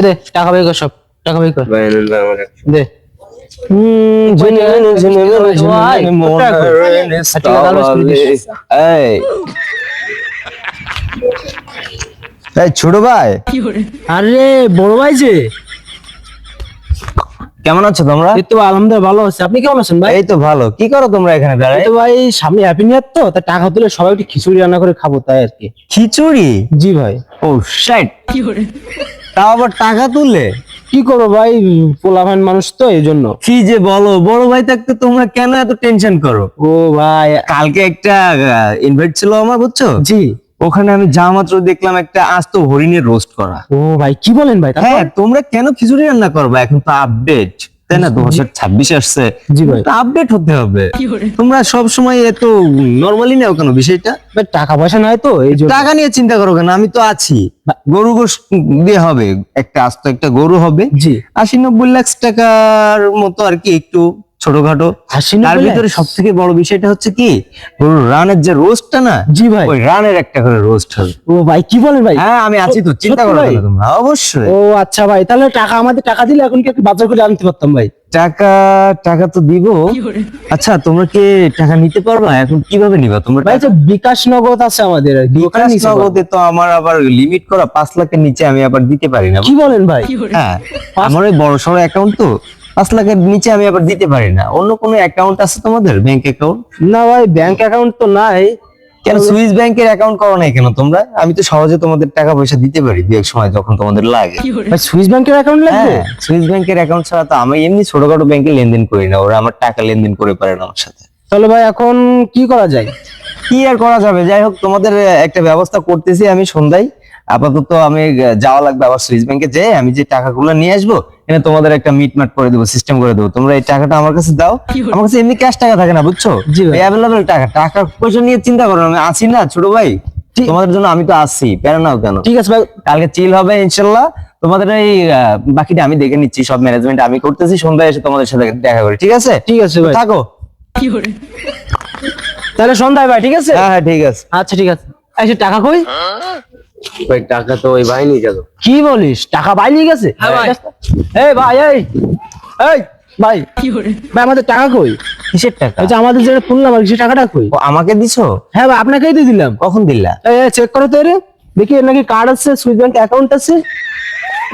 দে টাকা বের কর, সব টাকা বের কর। ভাই নেন ভাই আমার দে এই ছোট ভাই, আরে বড় ভাই যে, কেমন আছো তোমরা? এই তো আলহামদুলিল্লাহ ভালো আছে। আপনি কেমন আছেন ভাই? এই তো ভালো। কি করো তোমরা এখানে দাঁড়ায়? এই তো ভাই সামনে হ্যাপি নিউ ইয়ার তো, তা টাকা তুলে সবাই একটু খিচুড়ি রান্না করে খাবো তাই আর কি। খিচুড়ি? জি ভাই। ও শিট, তাও আবার টাকা তুললে? কি করবো ভাই, পোলাভান মানুষ তো এই জন্য। কি যে বলো, বড় ভাই থাকতে তোমরা কেন এত টেনশন করো? ও ভাই, কালকে একটা ইনভাইট ছিল আমার, বুঝছো? জি। ওখানে আমি যা মাত্র দেখলাম একটা আস্ত হরিণের রোস্ট করা। ও ভাই কি বলেন ভাই? হ্যাঁ, তোমরা কেন খিচুড়ি রান্না করবা? এখন তো আপডেট, তাই না? 2026 আসছে, জি ভাই। আপডেট হতে হবে। তোমরা সব সময় এত নরমালি নাও কেন বিষয়টা? ভাই টাকা পয়সা নাই তো এই জন্য। টাকা নিয়ে চিন্তা করো কেন? আমি তো আছি। গরু গোশত দিয়ে হবে, একটা আস্ত একটা গরু হবে, জি। 80-90 লাখ টাকার মতো আর কি, একটু ছোটখাটো। 80-90 তার লাখ? ভিতরে সব থেকে বড় বিষয়টা হচ্ছে কি, গরুর রানের যে রোস্টটা না, জি ভাই। ওই রানের একটা করে রোস্ট হবে। ও ভাই কি বলেন ভাই? হ্যাঁ, আমি আছি তো, চিন্তা সত্যি করো ভাই? কেন তোমরা? অবশ্যই। ও আচ্ছা ভাই, তাহলে টাকা আমাদের টাকা দিলে এখন কি একটু বাজার করে আনতে পারতাম ভাই। টাকা টাকা তো দিব। আচ্ছা, তোমরা কি টাকা নিতে পারবা? এখন কিভাবে নিবা তোমরা ভাই টাকা? যে বিকাশ নগদ আছে আমাদের আর কি, ওখানে বিকাশ নিতে পারবো। নগদে তো আমার আবার লিমিট করা, 5 লাখের নিচে আমি আবার দিতে পারি না। কি বলেন ভাই? হ্যাঁ, আমার ওই বড় সড়ো অ্যাকাউন্ট তো, 5 লাখের নিচে আমি আবার দিতে পারি না। অন্য কোনো অ্যাকাউন্ট আছে তোমাদের, ব্যাংক অ্যাকাউন্ট? না ভাই, ব্যাংক অ্যাকাউন্ট তো নাই। কেন সুইস ব্যাংকের অ্যাকাউন্ট করো নাই কেন তোমরা? আমি তো সহজে তোমাদের টাকা পয়সা দিতে পারি দু এক সময় যখন তোমাদের লাগে। ভাই সুইস ব্যাংকের অ্যাকাউন্ট লাগবে? হ্যাঁ, সুইস ব্যাংকের অ্যাকাউন্ট ছাড়া তো আমি এমনি ছোটখাটো ব্যাংকে লেনদেন করি না, ওরা আমার টাকা লেনদেন করে পারে না আমার সাথে। তাহলে ভাই এখন কি করা যায়? কি আর করা যাবে, যাই হোক তোমাদের একটা ব্যবস্থা করতেছি আমি সন্ধ্যায়। আপাতত আমি যাওয়া লাগবে আবার সুইস ব্যাংকে, যে আমি যে টাকাগুলো নিয়ে আসবো এনে তোমাদের একটা মিটমাট করে দেবো, সিস্টেম করে দেবো। তোমরা এই টাকাটা আমার কাছে দাও। আমার কাছে এমনি ক্যাশ টাকা থাকে না, বুঝছো? জি ভাই। অ্যাভেলেবল টাকা, টাকা পয়সা নিয়ে চিন্তা করো না, আমি আছি না ছোট ভাই, তোমাদের জন্য আমি তো আছি, প্যারা নাও কেন। ঠিক আছে ভাই। কালকে চিল হবে ইনশাল্লাহ। তোমাদের এই বাকিটা আমি দেখে নিচ্ছি, সব ম্যানেজমেন্ট আমি করতেছি। সন্ধ্যায় এসে তোমাদের সাথে দেখা করি, ঠিক আছে? ঠিক আছে ভাই। থাকো। তাহলে সন্ধ্যায় ভাই, ঠিক আছে? হ্যাঁ হ্যাঁ, ঠিক আছে। আচ্ছা ঠিক আছে। এই সে টাকা কই? ভাই টাকা তো ওই ভাই নিয়ে গেল। কি বলিস, টাকা ভাই নিয়ে গেছে? এই ভাই, এই এই ভাই, ভাই আমাদের টাকা কই? কিসের টাকা? ওই যে আমাদের যেটা শুনলাম আর কি, সে টাকাটা কই? ও, আমাকে দিছো? হ্যাঁ ভাই, আপনাকেই দিয়ে দিলাম। কখন দিলা? এই চেক করো তো, রে দেখি এর নাকি কার্ড আছে, সুইস ব্যাংক অ্যাকাউন্ট আছে।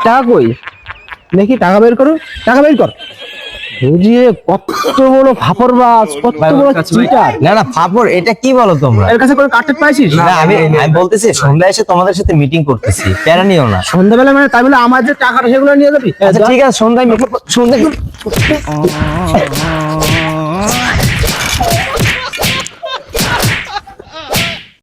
টাকা কই দেখি, টাকা বের করো, টাকা বের কর। বুঝিয়ে কত বড় ফাপড়বাজ, কত বড় চিটার। না না, ফাপড় এটা কি বলো তোমরা? এর কাছে কোনো কার্ড পাইছিস? না, আমি বলতেছি সন্ধ্যায় এসে তোমাদের সাথে মিটিং করতেছি, প্যারা নিও না। সন্ধ্যাবেলা মানে, তাই বলে আমার যে টাকাটা সেগুলো নিয়ে যাবি? আচ্ছা ঠিক আছে, সন্ধ্যায়